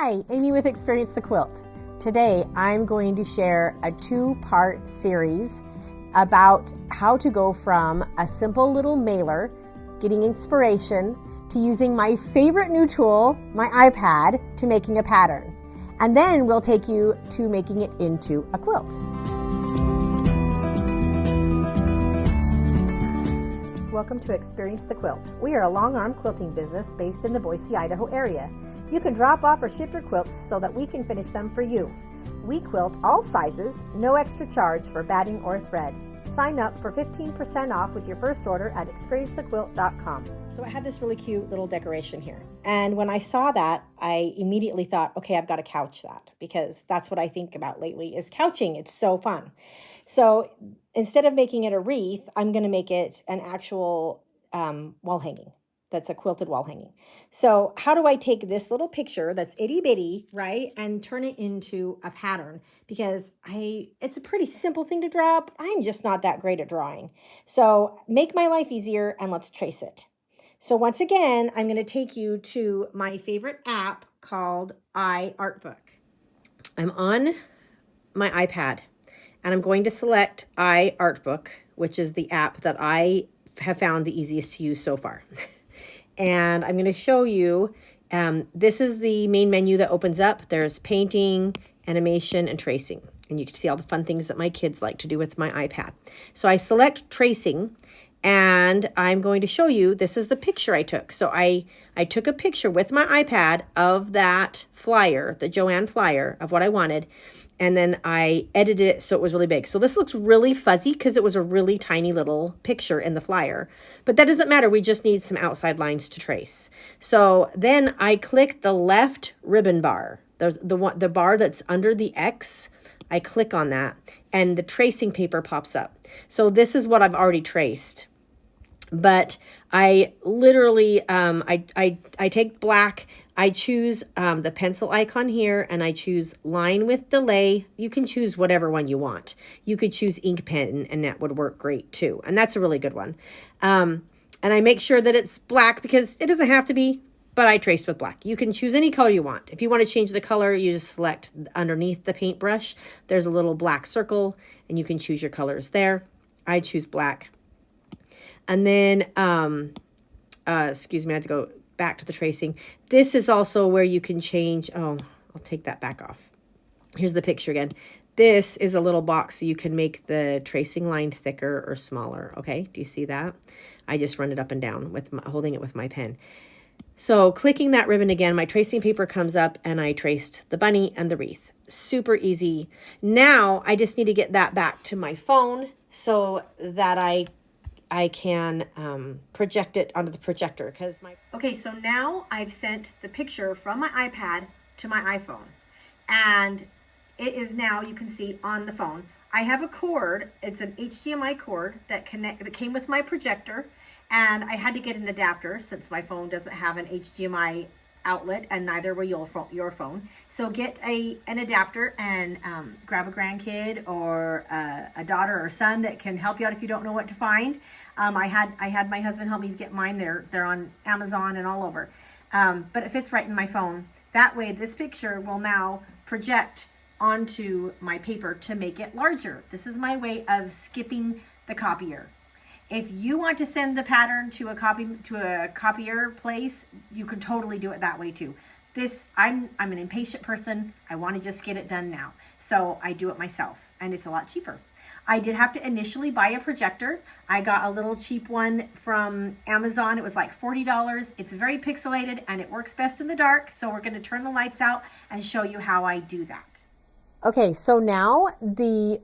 Hi, Amy with Experience the Quilt. Today I'm going to share a two-part series about how to go from a simple little mailer, getting inspiration, to using my favorite new tool, my iPad, to making a pattern. And then we'll take you to making it into a quilt. Welcome to Experience the Quilt. We are a long-arm quilting business based in the Boise, Idaho area. You can drop off or ship your quilts so that we can finish them for you. We quilt all sizes, no extra charge for batting or thread. Sign up for 15% off with your first order at experiencethequilt.com. So I had this really cute little decoration here. And when I saw that, I immediately thought, okay, I've got to couch that, because that's what I think about lately is couching. It's so fun. So instead of making it a wreath, I'm going to make it an actual wall hanging. That's a quilted wall hanging. So how do I take this little picture that's itty bitty, right, and turn it into a pattern? Because it's a pretty simple thing to draw, but I'm just not that great at drawing. So make my life easier and let's trace it. So once again, I'm going to take you to my favorite app called iArtBook. I'm on my iPad and I'm going to select iArtBook, which is the app that I have found the easiest to use so far. And I'm going to show you, this is the main menu that opens up. There's painting, animation, and tracing. And you can see all the fun things that my kids like to do with my iPad. So I select tracing, and I'm going to show you, this is the picture I took. So I took a picture with my iPad of that flyer, the Joanne flyer of what I wanted. And then I edited it so it was really big. So this looks really fuzzy because it was a really tiny little picture in the flyer. But that doesn't matter. We just need some outside lines to trace. So then I click the left ribbon bar, the bar that's under the X. I click on that and the tracing paper pops up. So this is what I've already traced. But I literally, I take black, I choose the pencil icon here, and I choose line with delay. You can choose whatever one you want. You could choose ink pen, and that would work great too. And that's a really good one. And I make sure that it's black because it doesn't have to be, but I traced with black. You can choose any color you want. If you want to change the color, you just select underneath the paintbrush. There's a little black circle, and you can choose your colors there. I choose black. And then, excuse me, I have to go back to the tracing. This is also where you can change. Oh, I'll take that back off. Here's the picture again. This is a little box so you can make the tracing line thicker or smaller. Okay, do you see that? I just run it up and down with holding it with my pen. So clicking that ribbon again, my tracing paper comes up and I traced the bunny and the wreath. Super easy. Now I just need to get that back to my phone so that I can project it onto the projector because okay, so now I've sent the picture from my iPad to my iPhone, and it is now, you can see on the phone. I have a cord. It's an HDMI cord that came with my projector, and I had to get an adapter since my phone doesn't have an HDMI outlet, and neither will your phone. So get an adapter and grab a grandkid or a daughter or son that can help you out if you don't know what to find. I had my husband help me get mine. They're on Amazon and all over. But it fits right in my phone. That way this picture will now project onto my paper to make it larger. This is my way of skipping the copier. If you want to send the pattern to a copier place, you can totally do it that way too. I'm an impatient person. I want to just get it done now. So I do it myself, and it's a lot cheaper. I did have to initially buy a projector. I got a little cheap one from Amazon. It was like $40. It's very pixelated and it works best in the dark. So we're going to turn the lights out and show you how I do that. Okay, so now the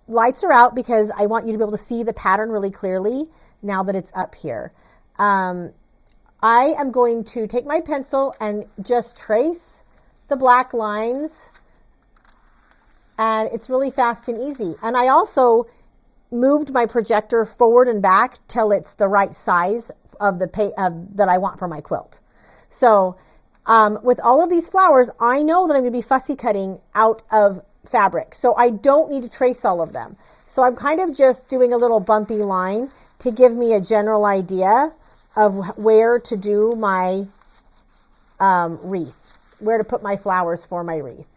lights are out because I want you to be able to see the pattern really clearly now that it's up here. I am going to take my pencil and just trace the black lines, and it's really fast and easy. And I also moved my projector forward and back till it's the right size of the that I want for my quilt. So with all of these flowers, I know that I'm going to be fussy cutting out of fabric, so I don't need to trace all of them. So I'm kind of just doing a little bumpy line to give me a general idea of where to do my wreath. where to put my flowers for my wreath.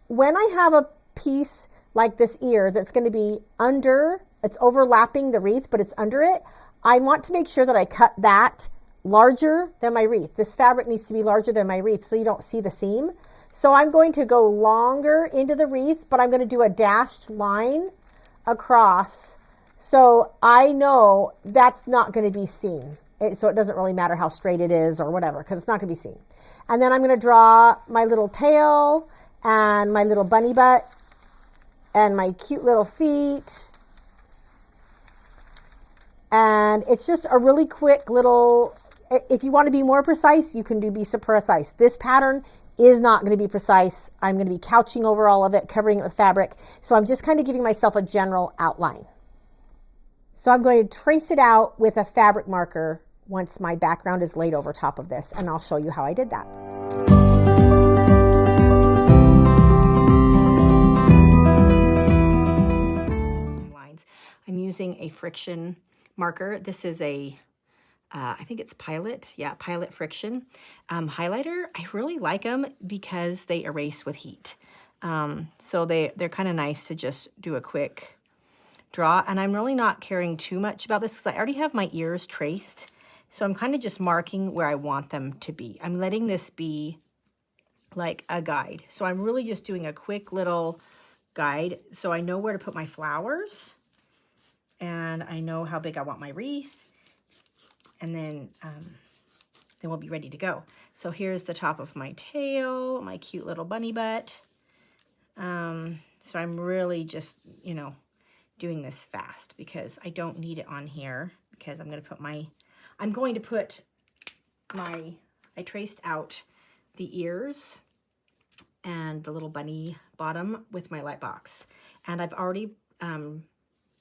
When I have a piece like this ear that's going to be under, it's overlapping the wreath, but it's under it, I want to make sure that I cut that larger than my wreath. This fabric needs to be larger than my wreath so you don't see the seam. So I'm going to go longer into the wreath, but I'm going to do a dashed line across so I know that's not going to be seen. So it doesn't really matter how straight it is or whatever, because it's not going to be seen. And then I'm going to draw my little tail and my little bunny butt and my cute little feet. And it's just a really quick little, if you want to be more precise, you can be so precise. This pattern is not going to be precise. I'm going to be couching over all of it, covering it with fabric. So I'm just kind of giving myself a general outline. So I'm going to trace it out with a fabric marker once my background is laid over top of this, and I'll show you how I did that. I'm using a friction marker. This is a, I think it's Pilot. Yeah, Pilot friction highlighter. I really like them because they erase with heat. So they're kind of nice to just do a quick draw. And I'm really not caring too much about this because I already have my ears traced. So I'm kind of just marking where I want them to be. I'm letting this be like a guide. So I'm really just doing a quick little guide so I know where to put my flowers and I know how big I want my wreath, and then we'll be ready to go. So here's the top of my tail, my cute little bunny butt. So I'm really just, you know, doing this fast because I don't need it on here because I'm going to put my, I traced out the ears and the little bunny bottom with my light box. And I've already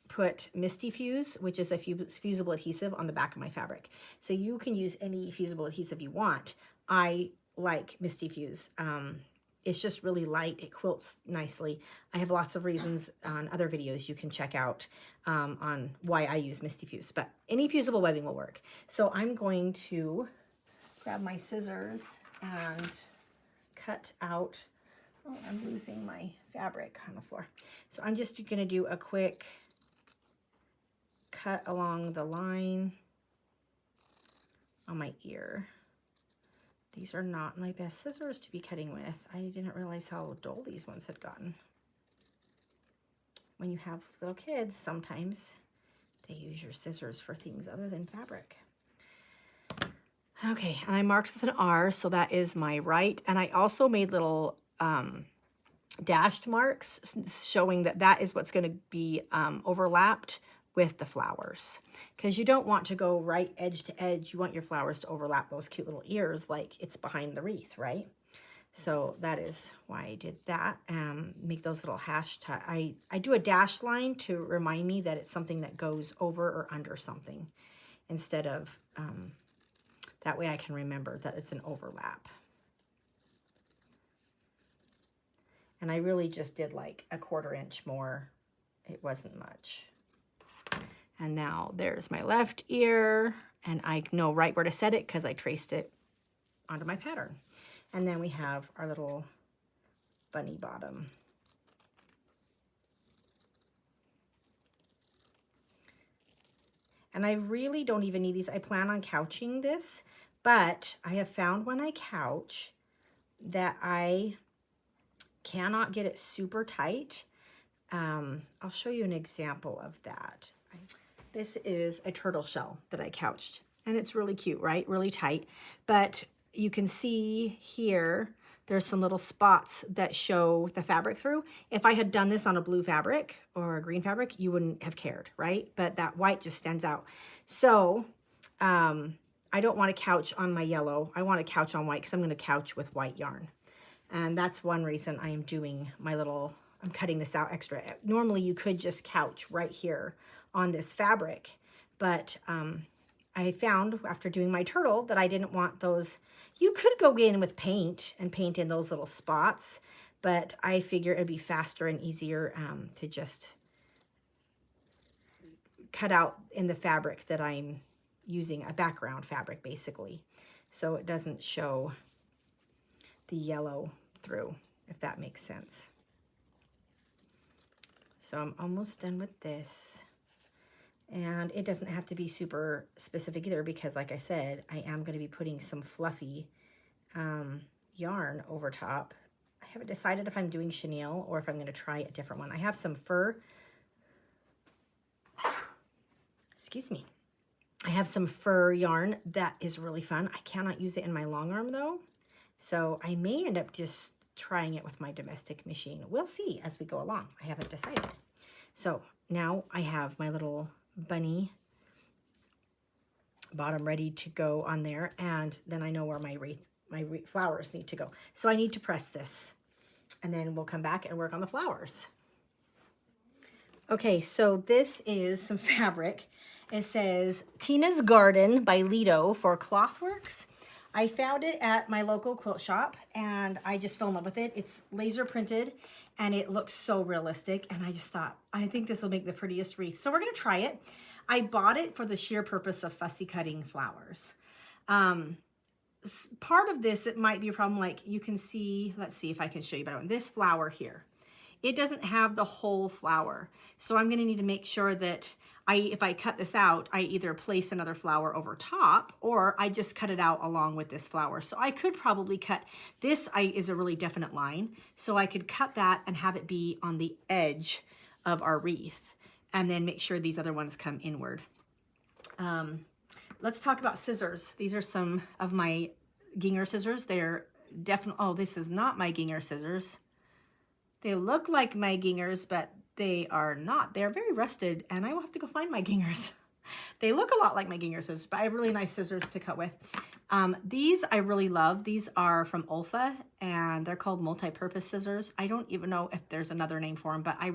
put Misty Fuse, which is a fusible adhesive, on the back of my fabric. So you can use any fusible adhesive you want. I like Misty Fuse. It's just really light. It quilts nicely. I have lots of reasons on other videos you can check out on why I use Misty Fuse, but any fusible webbing will work. So I'm going to grab my scissors and cut out, oh, I'm losing my fabric on the floor. So I'm just gonna do a quick cut along the line on my ear. These are not my best scissors to be cutting with. I didn't realize how dull these ones had gotten. When you have little kids, sometimes they use your scissors for things other than fabric. Okay, and I marked with an R, so that is my right. And I also made little dashed marks showing that that is what's going to be overlapped with the flowers, because you don't want to go right edge to edge. You want your flowers to overlap those cute little ears like it's behind the wreath, right? So that is why I did that. Make those little I do a dash line to remind me that it's something that goes over or under something, instead of, that way I can remember that it's an overlap. And I really just did like a 1/4 inch more. It wasn't much. And now there's my left ear, and I know right where to set it because I traced it onto my pattern. And then we have our little bunny bottom. And I really don't even need these. I plan on couching this, but I have found when I couch that I cannot get it super tight. I'll show you an example of that. This is a turtle shell that I couched, and it's really cute, right? Really tight, but you can see here, there's some little spots that show the fabric through. If I had done this on a blue fabric or a green fabric, you wouldn't have cared, right? But that white just stands out. So I don't want to couch on my yellow. I want to couch on white because I'm going to couch with white yarn. And that's one reason I am doing my little, I'm cutting this out extra. Normally you could just couch right here on this fabric, but I found after doing my turtle that I didn't want those. You could go in with paint and paint in those little spots, but I figure it'd be faster and easier to just cut out in the fabric that I'm using, a background fabric basically, so it doesn't show the yellow through, if that makes sense. So I'm almost done with this. And it doesn't have to be super specific either, because like I said, I am going to be putting some fluffy yarn over top. I haven't decided if I'm doing chenille or if I'm going to try a different one. I have some fur. Excuse me. I have some fur yarn that is really fun. I cannot use it in my long arm though. So I may end up just trying it with my domestic machine. We'll see as we go along. I haven't decided. So now I have my little bunny bottom ready to go on there, and then I know where my flowers need to go. So I need to press this, and then we'll come back and work on the flowers. Okay, so this is some fabric. It says Tina's Garden by Lido for Clothworks. I found it at my local quilt shop and I just fell in love with it. It's laser printed and it looks so realistic, and I just thought, I think this will make the prettiest wreath. So we're gonna try it. I bought it for the sheer purpose of fussy cutting flowers. Part of this, it might be a problem, like you can see, let's see if I can show you better. This flower here, it doesn't have the whole flower. So I'm gonna need to make sure that if I cut this out, I either place another flower over top or I just cut it out along with this flower. So I could probably cut, this is a really definite line. So I could cut that and have it be on the edge of our wreath and then make sure these other ones come inward. Let's talk about scissors. These are some of my Ginger scissors. They're definitely, oh, this is not my Ginger scissors. They look like my Gingers, but they are not. They're very rusted, and I will have to go find my Gingers. They look a lot like my Ginger scissors, but I have really nice scissors to cut with. These I really love. These are from Olfa, and they're called multi-purpose scissors. I don't even know if there's another name for them, but I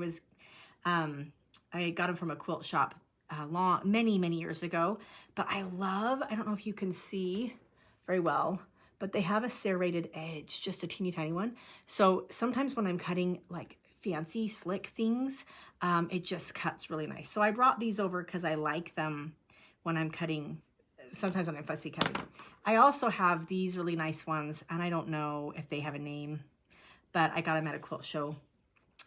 got them from a quilt shop many years ago. But I don't know if you can see very well, but they have a serrated edge, just a teeny tiny one. So sometimes when I'm cutting like fancy slick things, it just cuts really nice. So I brought these over because I like them when I'm cutting, sometimes when I'm fussy cutting. I also have these really nice ones, and I don't know if they have a name, but I got them at a quilt show.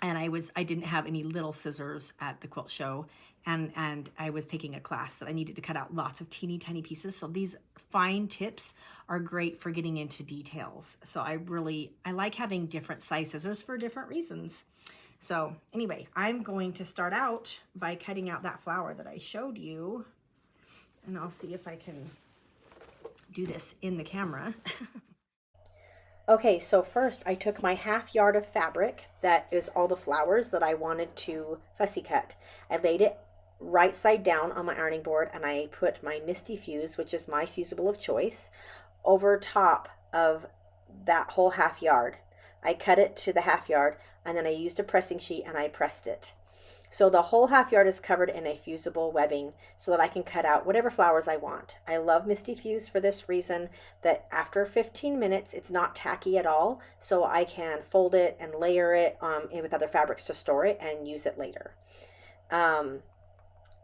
And I didn't have any little scissors at the quilt show, and I was taking a class that I needed to cut out lots of teeny tiny pieces. So these fine tips are great for getting into details. So I like having different size scissors for different reasons. So anyway, I'm going to start out by cutting out that flower that I showed you, and I'll see if I can do this in the camera. Okay, so first I took my half yard of fabric, that is all the flowers that I wanted to fussy cut. I laid it right side down on my ironing board, and I put my Misty Fuse, which is my fusible of choice, over top of that whole half yard. I cut it to the half yard, and then I used a pressing sheet and I pressed it. So the whole half yard is covered in a fusible webbing so that I can cut out whatever flowers I want. I love Misty Fuse for this reason, that after 15 minutes, it's not tacky at all. So I can fold it and layer it in with other fabrics to store it and use it later.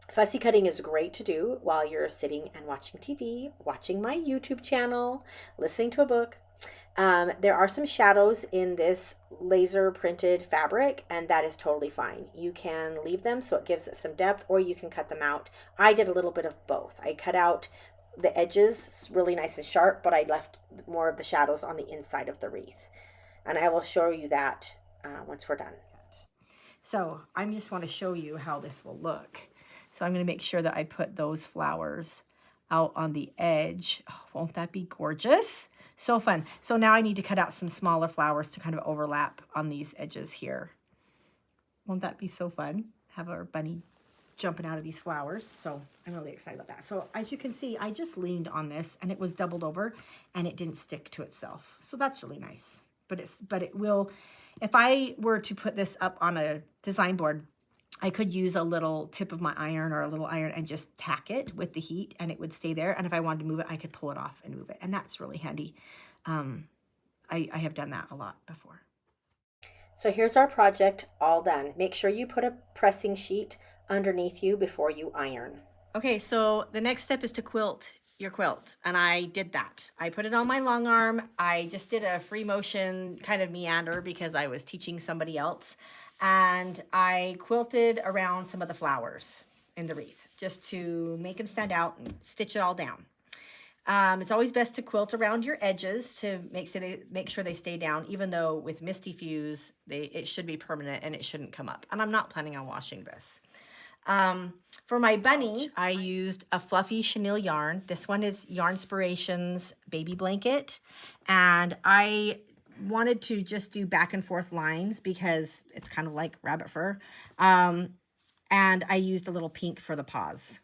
Fussy cutting is great to do while you're sitting and watching TV, watching my YouTube channel, listening to a book. There are some shadows in this laser printed fabric, and that is totally fine. You can leave them so it gives it some depth, or you can cut them out. I did a little bit of both. I cut out the edges really nice and sharp, but I left more of the shadows on the inside of the wreath. And I will show you that once we're done. So I just want to show you how this will look. So I'm going to make sure that I put those flowers out on the edge. Oh, won't that be gorgeous? So fun. So now I need to cut out some smaller flowers to kind of overlap on these edges here. Won't that be so fun? Have our bunny jumping out of these flowers. So I'm really excited about that. So as you can see, I just leaned on this and it was doubled over and it didn't stick to itself. So that's really nice. But it will, if I were to put this up on a design board, I could use a little tip of my iron or a little iron and just tack it with the heat and it would stay there. And if I wanted to move it, I could pull it off and move it. And that's really handy. I have done that a lot before. So here's our project all done. Make sure you put a pressing sheet underneath you before you iron. Okay, so the next step is to quilt your quilt, and I did that. I put it on my long arm. I just did a free motion kind of meander because I was teaching somebody else, and I quilted around some of the flowers in the wreath just to make them stand out and stitch it all down. It's always best to quilt around your edges to make sure they stay down, even though with Misty Fuse, it should be permanent and it shouldn't come up. And I'm not planning on washing this. For my bunny, I used a fluffy chenille yarn. This one is Yarnspirations Baby Blanket. And I wanted to just do back and forth lines because it's kind of like rabbit fur. And I used a little pink for the paws.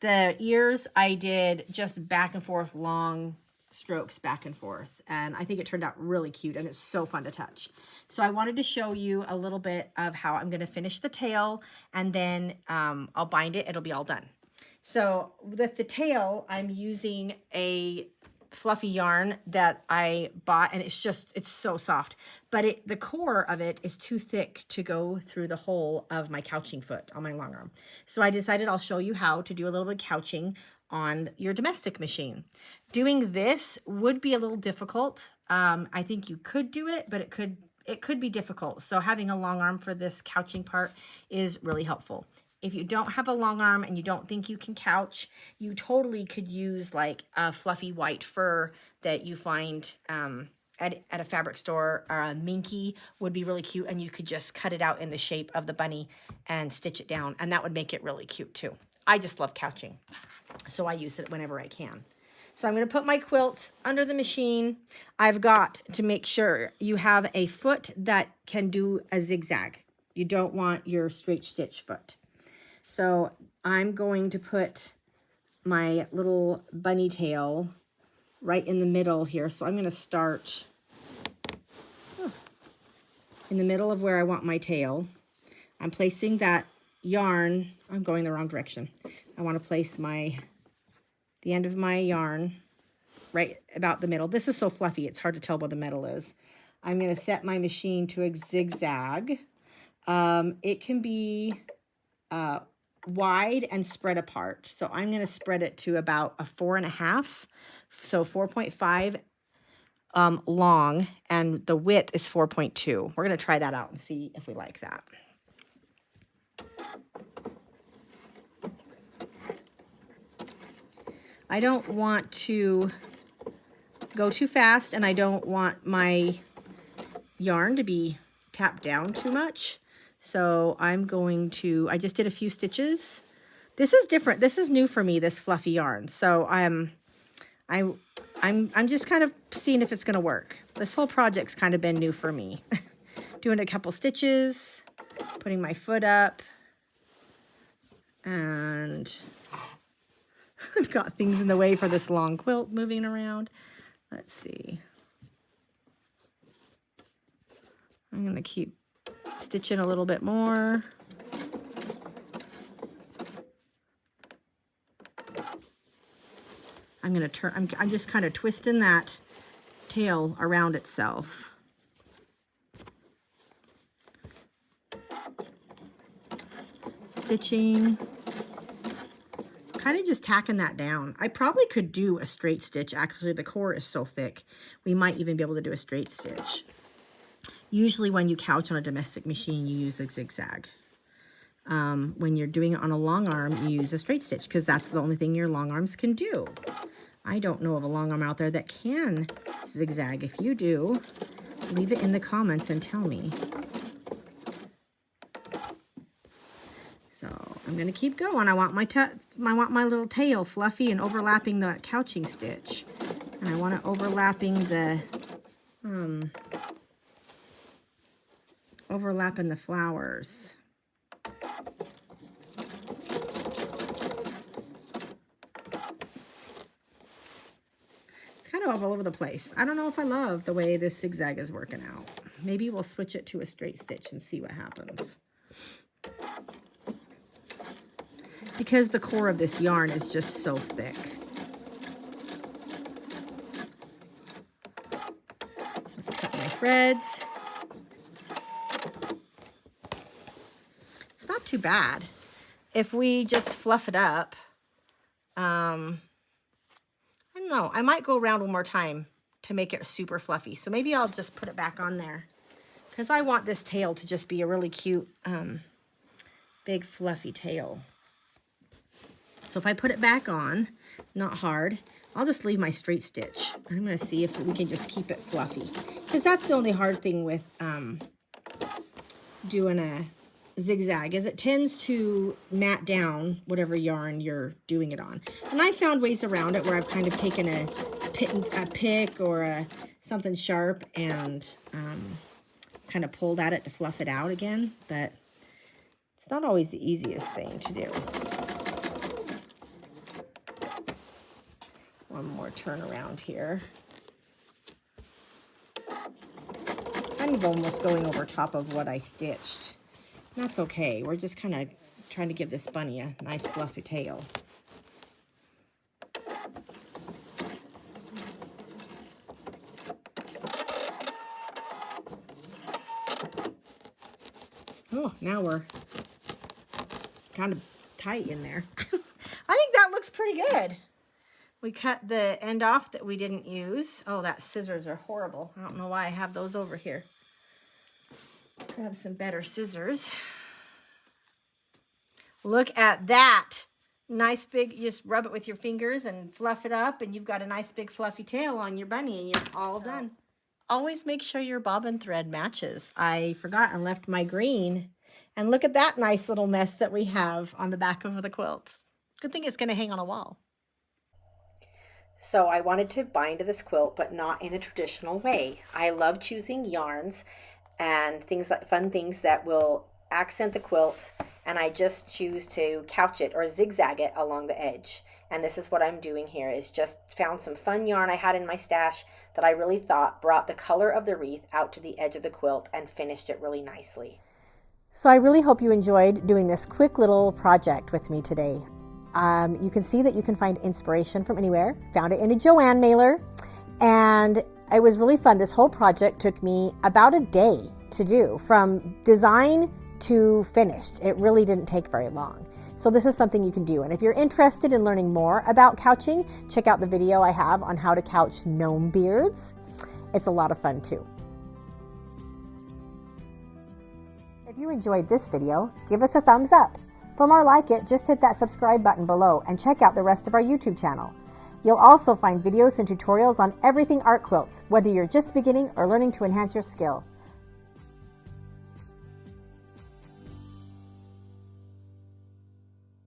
The ears, I did just back and forth long strokes back and forth, and I think it turned out really cute, and it's so fun to touch. So I wanted to show you a little bit of how I'm going to finish the tail, and then I'll bind it. It'll be all done. So with the tail, I'm using a fluffy yarn that I bought, and it's so soft, but the core of it is too thick to go through the hole of my couching foot on my long arm. So I decided I'll show you how to do a little bit of couching on your domestic machine. Doing this would be a little difficult. I think you could do it, but it could be difficult. So having a long arm for this couching part is really helpful. If you don't have a long arm and you don't think you can couch, you totally could use like a fluffy white fur that you find at a fabric store, or a minky would be really cute, and you could just cut it out in the shape of the bunny and stitch it down, and that would make it really cute too. I just love couching, so I use it whenever I can. So I'm going to put my quilt under the machine. I've got to make sure you have a foot that can do a zigzag. You don't want your straight stitch foot. So I'm going to put my little bunny tail right in the middle here. So I'm going to start in the middle of where I want my tail. I'm placing that yarn. I'm going the wrong direction. I want to place the end of my yarn right about the middle. This is so fluffy, it's hard to tell where the metal is. I'm going to set my machine to a zigzag. It can be wide and spread apart. So I'm going to spread it to about a 4.5, so 4.5 long, and the width is 4.2. We're going to try that out and see if we like that. I don't want to go too fast, and I don't want my yarn to be tapped down too much. So I'm going to, I just did a few stitches. This is different. This is new for me, this fluffy yarn. So I'm just kind of seeing if it's going to work. This whole project's kind of been new for me. Doing a couple stitches, putting my foot up, and I've got things in the way for this long quilt moving around. Let's see. I'm going to keep stitching a little bit more. I'm going to turn, I'm just kind of twisting that tail around itself. Stitching. Kind of just tacking that down. I probably could do a straight stitch. Actually, the core is so thick, we might even be able to do a straight stitch. Usually when you couch on a domestic machine, you use a zigzag. When you're doing it on a long arm, you use a straight stitch because that's the only thing your long arms can do. I don't know of a long arm out there that can zigzag. If you do, leave it in the comments and tell me. So I'm going to keep going. I want my little tail fluffy and overlapping the couching stitch. And I want it overlapping the flowers. It's kind of all over the place. I don't know if I love the way this zigzag is working out. Maybe we'll switch it to a straight stitch and see what happens. Because the core of this yarn is just so thick. Let's cut my threads. It's not too bad. If we just fluff it up, don't know. I might go around one more time to make it super fluffy. So maybe I'll just put it back on there because I want this tail to just be a really cute, big fluffy tail. So if I put it back on, not hard, I'll just leave my straight stitch. I'm going to see if we can just keep it fluffy, because that's the only hard thing with doing a zigzag, is it tends to mat down whatever yarn you're doing it on. And I found ways around it where I've kind of taken a pick or something sharp and kind of pulled at it to fluff it out again, but it's not always the easiest thing to do. One more turn around here. Kind of almost going over top of what I stitched. That's okay. We're just kind of trying to give this bunny a nice fluffy tail. Oh, now we're kind of tight in there. I think that looks pretty good. We cut the end off that we didn't use. Oh, that scissors are horrible. I don't know why I have those over here. Grab some better scissors. Look at that. Nice big, you just rub it with your fingers and fluff it up, and you've got a nice big fluffy tail on your bunny, and you're all done. Always make sure your bobbin thread matches. I forgot and left my green. And look at that nice little mess that we have on the back of the quilt. Good thing it's going to hang on a wall. So I wanted to bind this quilt, but not in a traditional way. I love choosing yarns and fun things that will accent the quilt, and I just choose to couch it or zigzag it along the edge. And this is what I'm doing here, is just found some fun yarn I had in my stash that I really thought brought the color of the wreath out to the edge of the quilt and finished it really nicely. So I really hope you enjoyed doing this quick little project with me today. You can see that you can find inspiration from anywhere. Found it in a Joanne mailer, and it was really fun. This whole project took me about a day to do, from design to finished. It really didn't take very long. So this is something you can do. And if you're interested in learning more about couching, check out the video I have on how to couch gnome beards. It's a lot of fun too. If you enjoyed this video, give us a thumbs up. For more like it, just hit that subscribe button below and check out the rest of our YouTube channel. You'll also find videos and tutorials on everything art quilts, whether you're just beginning or learning to enhance your skill.